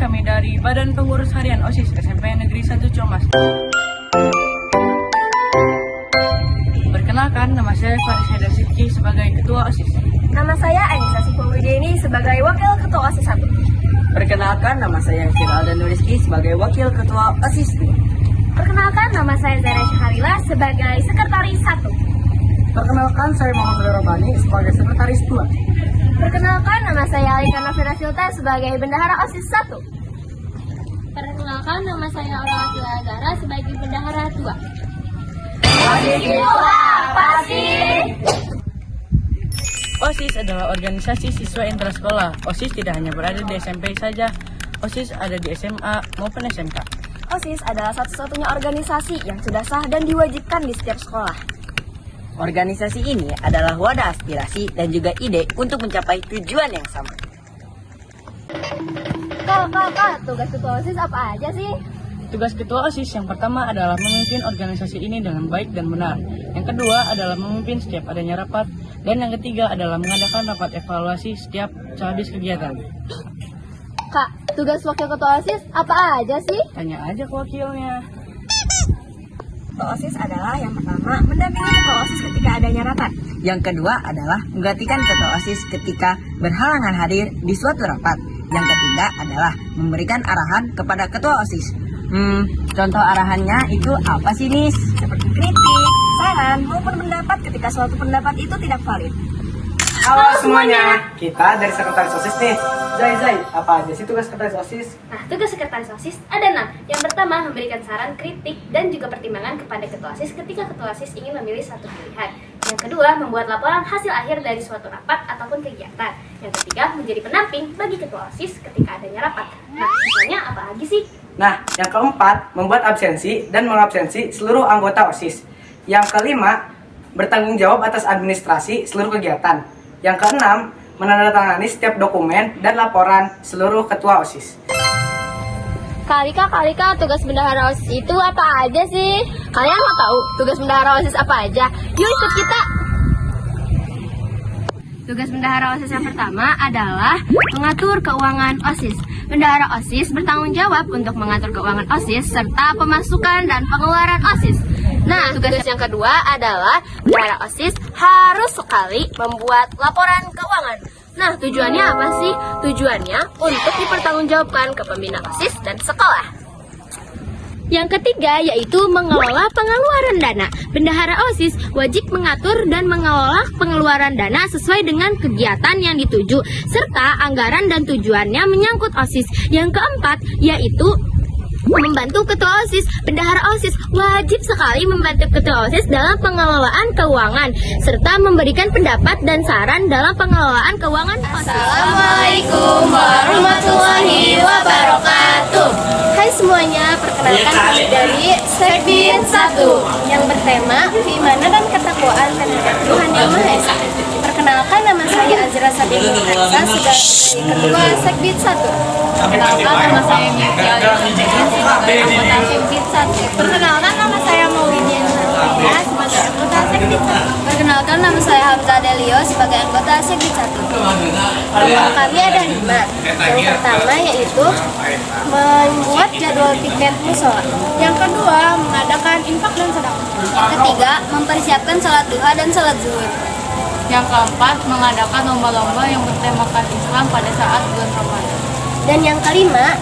kami dari Badan Pengurus Harian OSIS SMP Negeri 1 Ciamas. Perkenalkan, nama saya Farisada Sidki sebagai Ketua OSIS. Nama saya Anissa Sifowideni sebagai Wakil Ketua OSIS 1. Perkenalkan, nama saya Firalda Nuriski sebagai Wakil Ketua OSIS 2. Perkenalkan, nama saya Zara Syaharila sebagai Sekretaris 1. Perkenalkan, saya Muhammad Robani sebagai Sekretaris 2. Perkenalkan, nama saya Alika Nafira Silta sebagai Bendahara OSIS 1. Perkenalkan, nama saya Aurel Azara sebagai Bendahara 2. OSIS itu apa sih? OSIS adalah organisasi siswa intrasekolah. OSIS tidak hanya berada di SMP saja, OSIS ada di SMA maupun SMK. OSIS adalah satu-satunya organisasi yang sudah sah dan diwajibkan di setiap sekolah. Organisasi ini adalah wadah aspirasi dan juga ide untuk mencapai tujuan yang sama. Kak, tugas ketua OSIS apa aja sih? Tugas ketua OSIS yang pertama adalah memimpin organisasi ini dengan baik dan benar. Yang kedua adalah memimpin setiap adanya rapat. Dan yang ketiga adalah mengadakan rapat evaluasi setiap sehabis kegiatan. Kak, tugas wakil ketua OSIS apa aja sih? Tanya aja ke wakilnya. Ketua OSIS adalah yang pertama mendampingi ketua OSIS ketika adanya rapat. Yang kedua adalah menggantikan ketua OSIS ketika berhalangan hadir di suatu rapat. Yang ketiga adalah memberikan arahan kepada ketua OSIS. Contoh arahannya itu apa sih, Nis? Seperti kritik, saran, maupun pendapat ketika suatu pendapat itu tidak valid. Halo semuanya, kita dari Sekretaris OSIS nih. Zai, apa aja sih tugas Sekretaris OSIS? Nah, tugas sekretaris OSIS ada 6. Yang pertama, memberikan saran, kritik, dan juga pertimbangan kepada ketua OSIS ketika ketua OSIS ingin memilih satu pilihan. Yang kedua, membuat laporan hasil akhir dari suatu rapat ataupun kegiatan. Yang ketiga, menjadi pendamping bagi ketua OSIS ketika adanya rapat. Nah, misalnya apa lagi sih? Nah, yang keempat, membuat absensi dan mengabsensi seluruh anggota OSIS. Yang kelima, bertanggung jawab atas administrasi seluruh kegiatan. Yang keenam, menandatangani setiap dokumen dan laporan seluruh ketua OSIS. Kalika, tugas bendahara OSIS itu apa aja sih? Kalian mau tahu tugas bendahara OSIS apa aja? Yuk ikut kita! Tugas bendahara OSIS yang pertama adalah mengatur keuangan OSIS. Bendahara OSIS bertanggung jawab untuk mengatur keuangan OSIS serta pemasukan dan pengeluaran OSIS. Nah, tugas yang kedua adalah bendahara OSIS harus sekali membuat laporan keuangan. Nah, tujuannya apa sih? Tujuannya untuk dipertanggungjawabkan ke pembina OSIS dan sekolah. Yang ketiga yaitu mengelola pengeluaran dana. Bendahara OSIS wajib mengatur dan mengelola pengeluaran dana sesuai dengan kegiatan yang dituju serta anggaran dan tujuannya menyangkut OSIS. Yang keempat yaitu membantu ketua OSIS. Bendahara OSIS wajib sekali membantu ketua OSIS dalam pengelolaan keuangan serta memberikan pendapat dan saran dalam pengelolaan keuangan OSIS. Assalamualaikum warahmatullahi wabarakatuh. Hai semuanya, perkenalkan kami dari Sekbid 1 yang bertema keimanan dan ketakwaan terhadap Tuhan Yang Maha Esa. Perkenalkan, nama saya Azra Sabina Reksa sebagai Ketua Sekbid 1. Perkenalkan, nama saya Mifia sebagai anggota Sekbid 1. Perkenalkan, nama saya Maulidia Nurhaya sebagai anggota Sekbid 1. Perkenalkan, nama saya Hamzah Delio sebagai anggota Sekbid 1. Program kami ada 5. Yang pertama yaitu membuat jadwal tiket musola. Yang kedua, mengadakan infak dan sedekah. Yang ketiga, mempersiapkan salat duha dan salat zuhur. Yang keempat, mengadakan lomba-lomba yang bertemakan Islam pada saat bulan Ramadan. Dan yang kelima,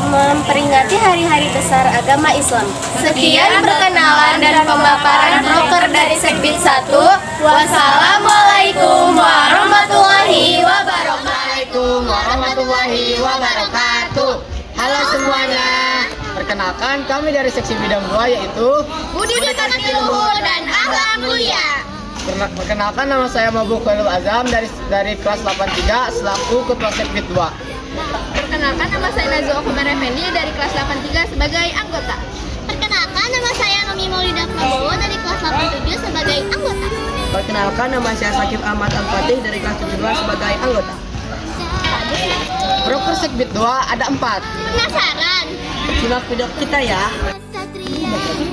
memperingati hari-hari besar agama Islam. Sekian perkenalan dan pemaparan broker dari Sekbid 1. Wassalamualaikum warahmatullahi wabarakatuh. Halo semuanya, perkenalkan kami dari seksi bidang 2 yaitu Budi Pekerti Luhur dan Akhlak Mulia. Perkenalkan, nama saya Mabuk Khalil Azam dari kelas 83 selaku Ketua Sekbid 2. Perkenalkan, nama saya Nazwa Okmar Effendi dari kelas 83 sebagai anggota. Perkenalkan, nama saya Nomi Maulida Prabowo dari kelas 87 sebagai anggota. Perkenalkan, nama saya Sakif Ahmad Al-Fatih dari kelas 72 sebagai anggota. Broker Sekbid 2 ada 4. Penasaran? Simak video kita ya.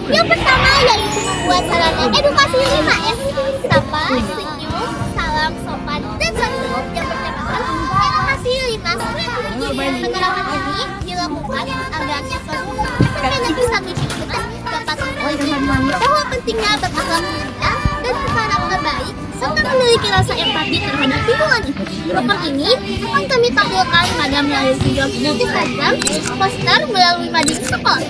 Yang pertama yaitu membuat sarana edukasi 5S. Sapa, senyum, salam, sopan, dan santun. Yang bertemakan edukasi 5S. Penerapan ini dilakukan agar siswa negeri 1 Ciumas dapat mengetahui bahwa pentingnya berakhlak mulia dan berkarakter baik serta memiliki rasa empati terhadap lingkungan itu. Program ini akan kami tampilkan pada melalui video di program, poster melalui majelis sekolah.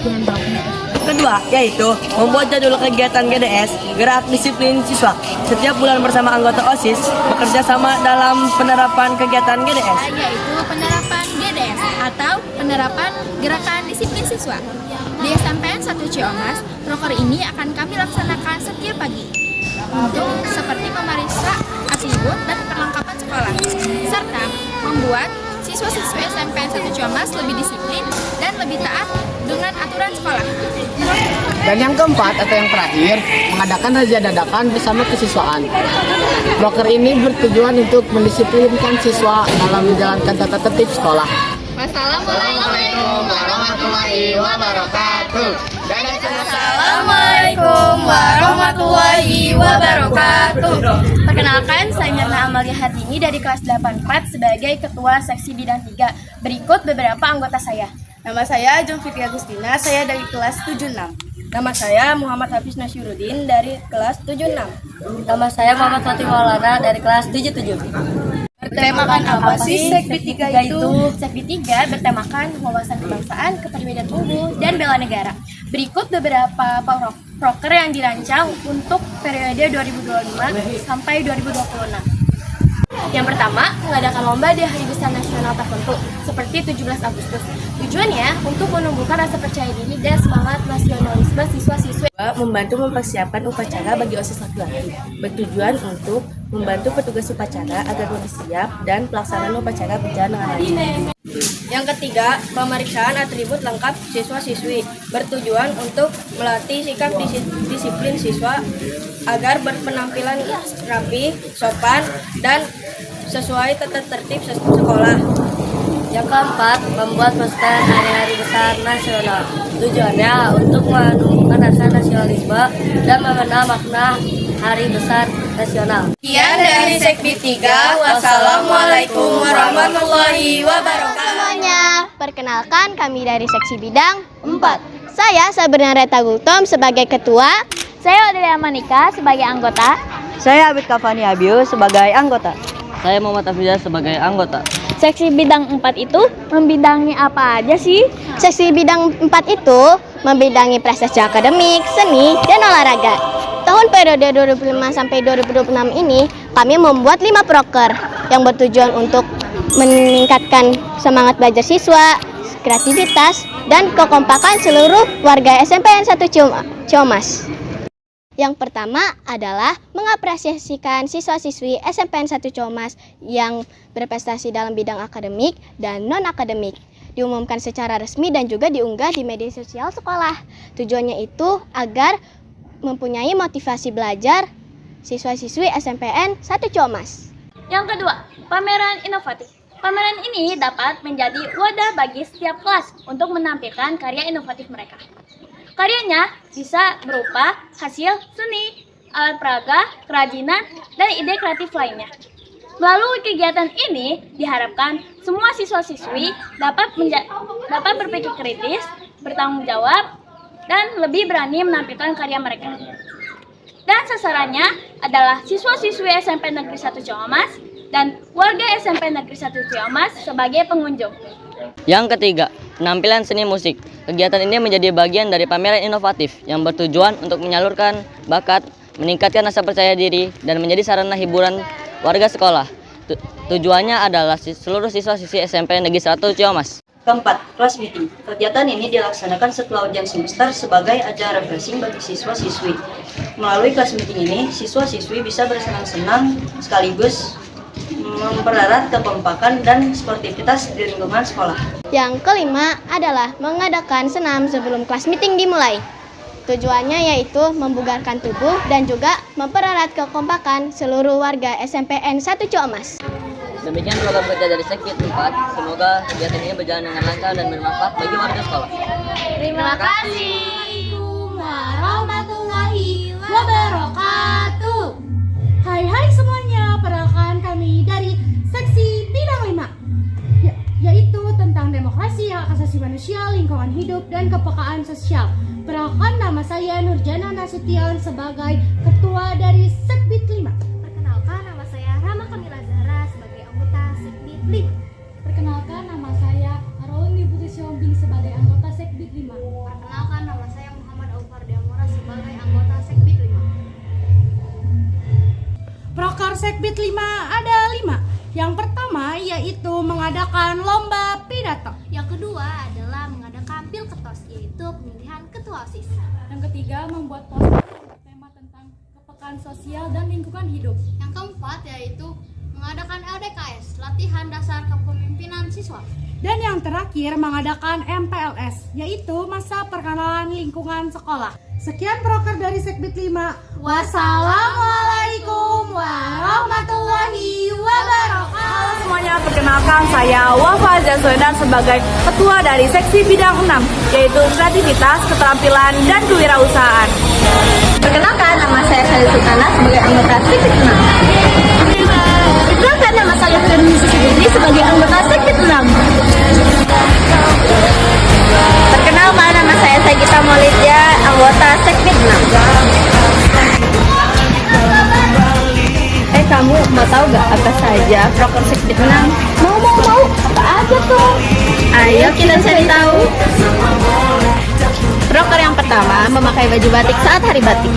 Kedua, yaitu membuat jadwal kegiatan GDS, gerak disiplin siswa. Setiap bulan bersama anggota OSIS bekerja sama dalam penerapan kegiatan GDS. Yaitu penerapan GDS atau penerapan gerakan disiplin siswa. Di SMPN 1 Ciamas, proker ini akan kami laksanakan setiap pagi untuk seperti memeriksa atribut dan perlengkapan sekolah, serta membuat siswa-siswa SMPN 1 Ciamas lebih disiplin dan lebih taat dengan aturan sekolah. Dan yang keempat atau yang terakhir, mengadakan razia dadakan bersama kesiswaan. Proker ini bertujuan untuk mendisiplinkan siswa dalam menjalankan tata tertib sekolah. Wassalamualaikum warahmatullahi wabarakatuh. Assalamualaikum warahmatullahi wabarakatuh. Perkenalkan, saya Mirna Amalia Hardini dari kelas 84 sebagai Ketua Seksi Bidang 3. Berikut beberapa anggota saya. Nama saya Jom Fitri Agustina, saya dari kelas 76. Nama saya Muhammad Hafiz Nasyuruddin dari kelas 76. Nama saya Muhammad Fatih Maulana dari kelas 77. Bertemakan apa sih Sekbi 3 itu? Sekbi 3 bertemakan wawasan kebangsaan, kepribadian unggul, dan bela negara. Berikut beberapa proker yang dirancang untuk periode 2025 sampai 2026. Yang pertama, mengadakan lomba di hari besar nasional tertentu, seperti 17 Agustus. Tujuannya untuk menumbuhkan rasa percaya diri dan semangat nasionalisme siswa-siswi. Membantu mempersiapkan upacara bagi OSIS laki-laki. Bertujuan untuk membantu petugas upacara agar lebih siap dan pelaksanaan upacara berjalan dengan lancar. Yang ketiga, pemeriksaan atribut lengkap siswa-siswi. Bertujuan untuk melatih sikap disiplin siswa agar berpenampilan rapi, sopan, dan sesuai tata tertib sekolah. Yang keempat, membuat poster hari-hari besar nasional. Tujuannya untuk menumbuhkan rasa nasionalisme dan mengenal makna hari besar nasional. Sekian dari Sekbi 3. Wassalamualaikum warahmatullahi wabarakatuh. Semuanya, perkenalkan kami dari Seksi Bidang 4. Saya Sabrina Reta Gultom sebagai ketua. Saya Odelia Manika sebagai anggota. Saya Abid Kafani Abiu sebagai anggota. Saya Muhammad Afizah sebagai anggota. Seksi bidang 4 itu membidangi apa aja sih? Seksi Bidang 4 itu membidangi prestasi akademik, seni, dan olahraga. Tahun periode 2005 sampai 2026 ini, kami membuat 5 proker yang bertujuan untuk meningkatkan semangat belajar siswa, kreativitas, dan kekompakan seluruh warga SMPN 1 Ciamas. Yang pertama adalah mengapresiasikan siswa-siswi SMPN 1 Ciamas yang berprestasi dalam bidang akademik dan non-akademik. Diumumkan secara resmi dan juga diunggah di media sosial sekolah. Tujuannya itu agar mempunyai motivasi belajar siswa-siswi SMPN 1 Ciamas. Yang kedua, pameran inovatif. Pameran ini dapat menjadi wadah bagi setiap kelas untuk menampilkan karya inovatif mereka. Karyanya bisa berupa hasil seni, alat peraga, kerajinan, dan ide kreatif lainnya. Melalui kegiatan ini, diharapkan semua siswa-siswi dapat berpikir kritis, bertanggung jawab, dan lebih berani menampilkan karya mereka. Dan sasarannya adalah siswa-siswi SMP Negeri 1 Ciamas dan warga SMP Negeri 1 Ciamas sebagai pengunjung. Yang ketiga, penampilan seni musik. Kegiatan ini menjadi bagian dari pameran inovatif yang bertujuan untuk menyalurkan bakat, meningkatkan rasa percaya diri, dan menjadi sarana hiburan warga sekolah. Tujuannya adalah seluruh siswa-siswi SMP Negeri 1 Ciamas. Keempat, kelas meeting. Kegiatan ini dilaksanakan setelah ujian semester sebagai acara refreshing bagi siswa-siswi. Melalui kelas meeting ini, siswa-siswi bisa bersenang-senang sekaligus mempererat kekompakan dan sportivitas di lingkungan sekolah. Yang kelima adalah mengadakan senam sebelum kelas meeting dimulai. Tujuannya yaitu membugarkan tubuh dan juga mempererat kekompakan seluruh warga SMPN 1 Ciamas. Demikian program kerja dari Sekbi 4. Semoga kegiatan ini berjalan dengan lancar dan bermanfaat bagi warga sekolah. Terima kasih. Warahmatullahi wabarakatuh. Hai semuanya, perkenalkan kami dari Seksi Bidang 5, yaitu tentang sosial, lingkungan hidup, dan kepekaan sosial. Perkenalkan, nama saya Nurjana Nasution sebagai Ketua dari Sekbid 5. Perkenalkan, nama saya Rama Kamila Zahra sebagai anggota Sekbid 5. Perkenalkan, nama saya Aroni Putri Siombing sebagai anggota Sekbid 5. Perkenalkan, nama saya Muhammad Aufar Diamora sebagai anggota Sekbid 5. Proker Sekbid 5 ada 5. Yang pertama yaitu mengadakan lomba pidato. Yang kedua adalah mengadakan pilketos, yaitu pemilihan ketua OSIS. Yang ketiga membuat poster tema tentang kepekaan sosial dan lingkungan hidup. Yang keempat yaitu mengadakan LDKS, latihan dasar kepemimpinan siswa. Dan yang terakhir mengadakan MPLS, yaitu masa perkenalan lingkungan sekolah. Sekian proker dari Sekbid 5. Wassalamualaikum warahmatullahi wabarakatuh. Halo semuanya, perkenalkan saya Wafa Zaswedan sebagai Ketua dari Seksi Bidang 6, yaitu Kreativitas, Keterampilan, dan Kewirausahaan. Perkenalkan, nama saya Khalil Sultana sebagai anggota Sekbid 6. Perkenalkan, nama saya Firman Susidini sebagai anggota Sekbid 6. Perkenalkan, nama saya Sagita Maulidya, anggota Sekbid 6. Kamu mau tahu gak apa saja proker Sekbid 6? Mau. Apa aja tuh? Ayo kita cari tahu. Proker yang pertama, memakai baju batik saat hari batik.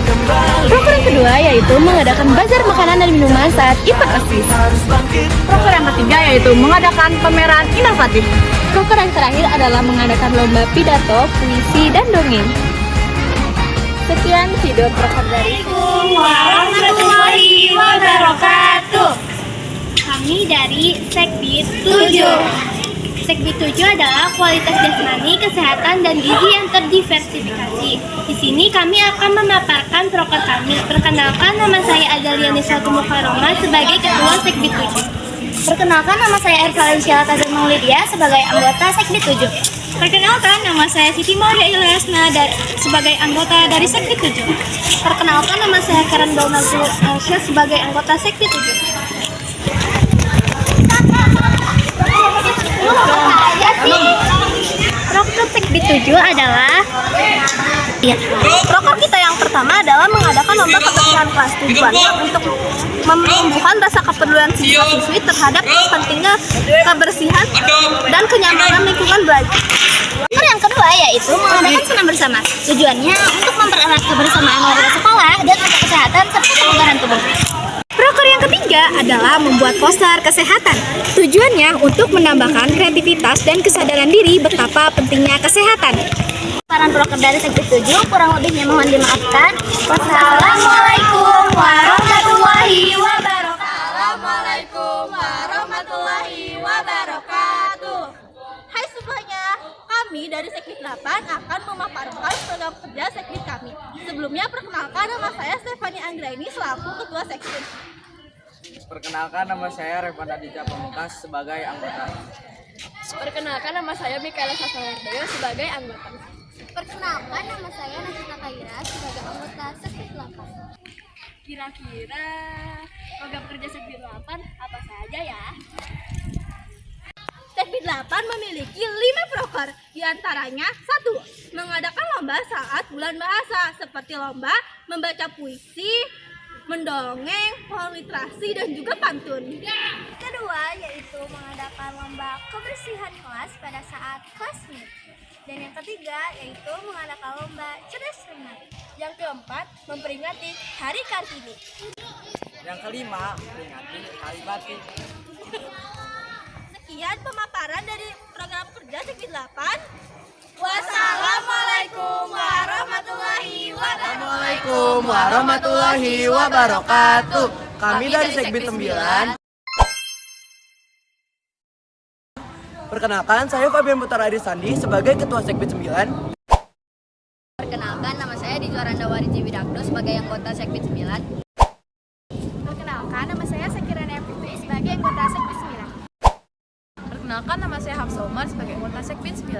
Proker yang kedua yaitu mengadakan bazar makanan dan minuman saat event OSIS. Proker yang ketiga yaitu mengadakan pameran inovatif. Proker yang terakhir adalah mengadakan lomba pidato, puisi, dan dongeng. Sekian video proker dari warahmatullahi wabarakatuh. Kami dari Sekbid 7. Sekbid 7 adalah kualitas jasmani, kesehatan, dan gizi yang terdiversifikasi. Di sini kami akan memaparkan proker kami. Perkenalkan, nama saya Azalia Niswatu Mukharoma sebagai Ketua Sekbid 7. Perkenalkan, nama saya Ervalencia Tazan Maulidia sebagai anggota Sekbid 7. Perkenalkan, nama saya Siti Maria Ilyasna sebagai anggota dari Sekbid 7. Perkenalkan, nama saya Karen Balnazu Alsya sebagai anggota Sekbid 7. Proker Sekbid 7 adalah proker kita yang pertama adalah mengadakan lomba kebersihan kelas. Tujuannya untuk menumbuhkan rasa kepedulian siswa-siswi terhadap pentingnya kebersihan dan kenyamanan lingkungan belajar. Proker yang kedua yaitu mengadakan senam bersama. Tujuannya untuk mempererat kebersamaan warga sekolah dan untuk kesehatan serta kebugaran tubuh. Proker yang ketiga adalah membuat poster kesehatan. Tujuannya untuk menambahkan kreativitas dan kesadaran diri betapa pentingnya kesehatan. Paparan proker dari Sekbid 7 kurang lebihnya mohon dimaafkan. Wassalamualaikum warahmatullahi wabarakatuh. Assalamualaikum warahmatullahi wabarakatuh. Hai semuanya, kami dari Sekbid 8 akan memaparkan program kerja Sekbid kami. Sebelumnya perkenalkan, nama saya Stefani Anggraini selaku Ketua Sekbid. Perkenalkan, nama saya Revanda Dija Pamungkas sebagai anggota. Perkenalkan, nama saya Mikaela Sasawardoyo sebagai anggota. Perkenalkan, nama saya Nasita Kaira sebagai anggota Sekbid 8. Kira-kira program kerja Sekbid 8 apa saja ya? Sekbid 8 memiliki 5 proker, diantaranya 1. Mengadakan lomba saat bulan bahasa, seperti lomba membaca puisi, mendongeng, pohon literasi, dan juga pantun. Kedua, yaitu mengadakan lomba kebersihan kelas pada saat kelas meet. Dan yang ketiga, yaitu mengadakan lomba cerdas cermat. Yang keempat, memperingati Hari Kartini. Yang kelima, memperingati Hari Batik. Sekian pemaparan dari program kerja Sekbid 8. Wassalamualaikum warahmatullahi wabarakatuh. Assalamualaikum warahmatullahi wabarakatuh. Kami dari Sekbid 9. Perkenalkan, saya Fabian Putra Arisandi sebagai Ketua Sekbid 9. Perkenalkan, nama saya Dizwaranda Wariji Widakdo sebagai anggota Sekbid 9. Perkenalkan, nama saya Sekirana Fitri sebagai anggota Sekbid 9. Perkenalkan, nama saya Hafsa Umar sebagai anggota Sekbid 9.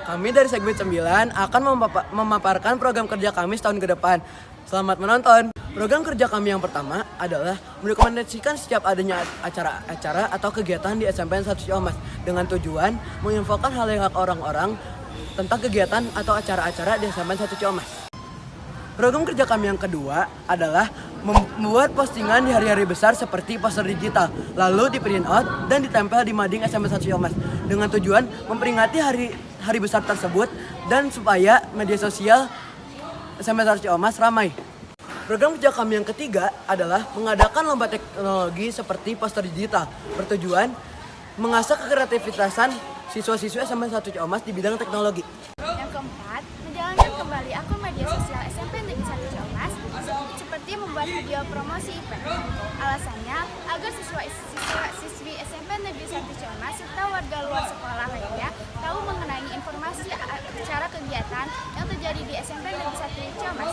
Kami dari Sekbid 9 akan memaparkan program kerja kami setahun ke depan. Selamat menonton. Program kerja kami yang pertama adalah mendokumentasikan setiap adanya acara-acara atau kegiatan di SMPN 1 Ciamas dengan tujuan menginfokan hal yang orang-orang tentang kegiatan atau acara-acara di SMPN 1 Ciamas. Program kerja kami yang kedua adalah membuat postingan di hari-hari besar seperti poster digital, lalu di print out dan ditempel di mading SMPN 1 Ciamas dengan tujuan memperingati hari besar tersebut dan supaya media sosial SMPN 1 Ciamas ramai. Program kerja kami yang ketiga adalah mengadakan lomba teknologi seperti poster digital, bertujuan mengasah kreativitasan siswa-siswi SMPN 1 Ciamas di bidang teknologi. Yang keempat, menjalankan kembali akun media sosial SMP Negeri 1 Ciamas seperti membuat video promosi event. Alasannya agar siswa-siswi SMP Negeri 1 Ciamas serta warga luar sekolah lainnya tahu mengenai informasi acara kegiatan yang terjadi di SMP Negeri 1 Ciamas.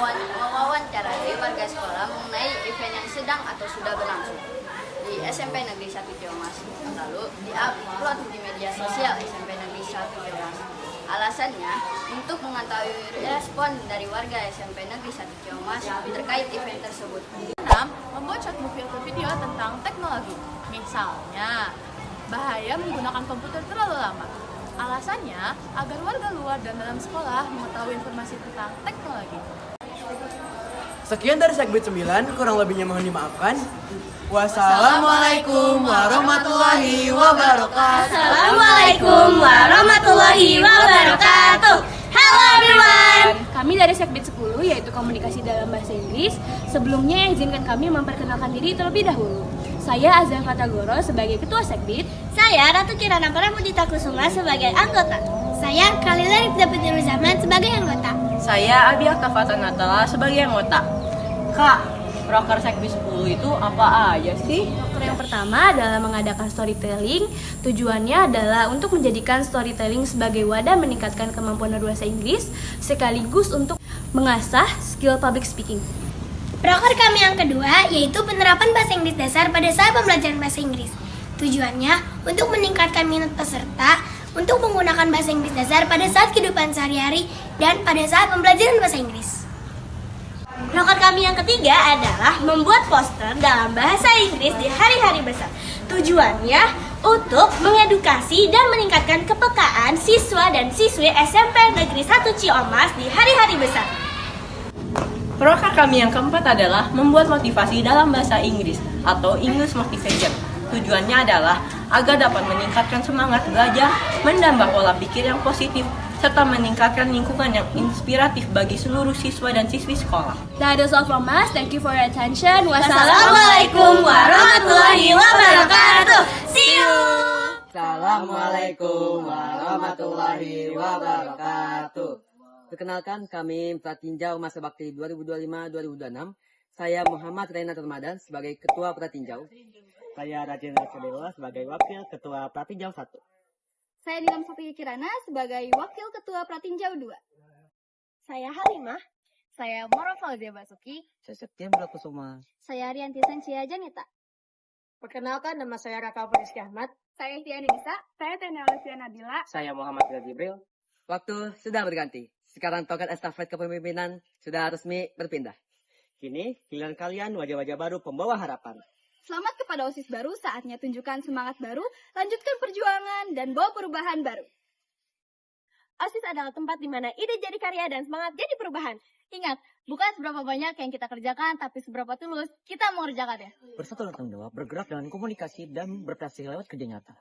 Mewawancarai warga sekolah mengenai event yang sedang atau sudah berlangsung di SMP Negeri 1 Ciamas, lalu di-upload di media sosial SMP Negeri 1 Ciamas. Alasannya untuk mengetahui respon dari warga SMP Negeri 1 Ciamas terkait event tersebut. 6. Membuat short movie atau video tentang teknologi. Misalnya, bahaya menggunakan komputer terlalu lama. Alasannya agar warga luar dan dalam sekolah mengetahui informasi tentang teknologi. Sekian dari Segbit 9, kurang lebihnya mohon dimaafkan. Wassalamualaikum warahmatullahi wabarakatuh. Assalamualaikum warahmatullahi wabarakatuh. Hello everyone. Kami dari Segbit 10 yaitu komunikasi dalam bahasa Inggris. Sebelumnya izinkan kami memperkenalkan diri terlebih dahulu. Saya Azam Fatagoro sebagai Ketua Segbit. Saya Ratu Kirana Pramudita Kusuma sebagai anggota. Saya Kalila Rifda Putri Zaman sebagai anggota. Saya Abi Aktafata Natala sebagai anggota. Kak, proker Segbit 10 itu apa aja sih? Proker yang pertama adalah mengadakan storytelling. Tujuannya adalah untuk menjadikan storytelling sebagai wadah meningkatkan kemampuan berbahasa Inggris sekaligus untuk mengasah skill public speaking. Proker kami yang kedua yaitu penerapan bahasa Inggris dasar pada saat pembelajaran bahasa Inggris. Tujuannya untuk meningkatkan minat peserta untuk menggunakan bahasa Inggris dasar pada saat kehidupan sehari-hari dan pada saat pembelajaran bahasa Inggris. Proker kami yang ketiga adalah membuat poster dalam bahasa Inggris di hari-hari besar. Tujuannya untuk mengedukasi dan meningkatkan kepekaan siswa dan siswi SMP Negeri 1 Ciamas di hari-hari besar. Proker kami yang keempat adalah membuat motivasi dalam bahasa Inggris atau English Motivation. Tujuannya adalah agar dapat meningkatkan semangat belajar, menambah pola pikir yang positif, serta meningkatkan lingkungan yang inspiratif bagi seluruh siswa dan siswi sekolah. That is all from us. Thank you for your attention. Wassalamualaikum warahmatullahi wabarakatuh. See you. Assalamualaikum warahmatullahi wabarakatuh. Perkenalkan, kami Pratinjau Masa Bakti 2025-2026. Saya Muhammad Reina Ramadan sebagai Ketua Pratinjau. Saya Rajin Rasadewa sebagai Wakil Ketua Pratinjau 1. Saya Nilam Sofi Kirana sebagai Wakil Ketua Pratinjau 2. Saya Halimah. Saya Mora Fauzia Basuki. Saya Septian Kusuma. Saya Rianti Sansia Janita. Perkenalkan, nama saya Raka Rizky Ahmad. Saya Tiana Nisa. Saya Tena Olivia Nabila. Saya Muhammad Jibril. Waktu sudah berganti. Sekarang tongkat estafet kepemimpinan sudah resmi berpindah. Kini giliran kalian wajah-wajah baru pembawa harapan. Selamat kepada OSIS baru, saatnya tunjukkan semangat baru, lanjutkan perjuangan, dan bawa perubahan baru. OSIS adalah tempat di mana ide jadi karya dan semangat jadi perubahan. Ingat, bukan seberapa banyak yang kita kerjakan, tapi seberapa tulus kita mengerjakannya. Bersatu tanggung jawab, bergerak dengan komunikasi, dan berprestasi lewat kerja nyata.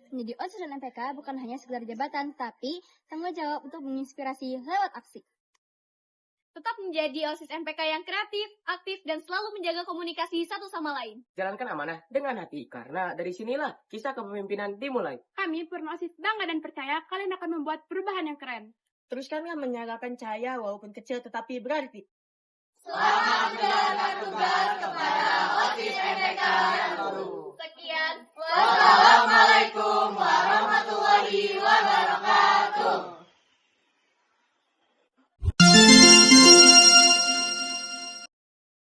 Menjadi OSIS dan MPK bukan hanya sekedar jabatan, tapi tanggung jawab untuk menginspirasi lewat aksi. Tetap menjadi OSIS MPK yang kreatif, aktif, dan selalu menjaga komunikasi satu sama lain. Jalankan amanah dengan hati, karena dari sinilah kisah kepemimpinan dimulai. Kami, Purna OSIS, bangga dan percaya kalian akan membuat perubahan yang keren. Teruskanlah menyalakan cahaya walaupun kecil tetapi berarti. Selamat menjalankan tugas kepada OSIS MPK yang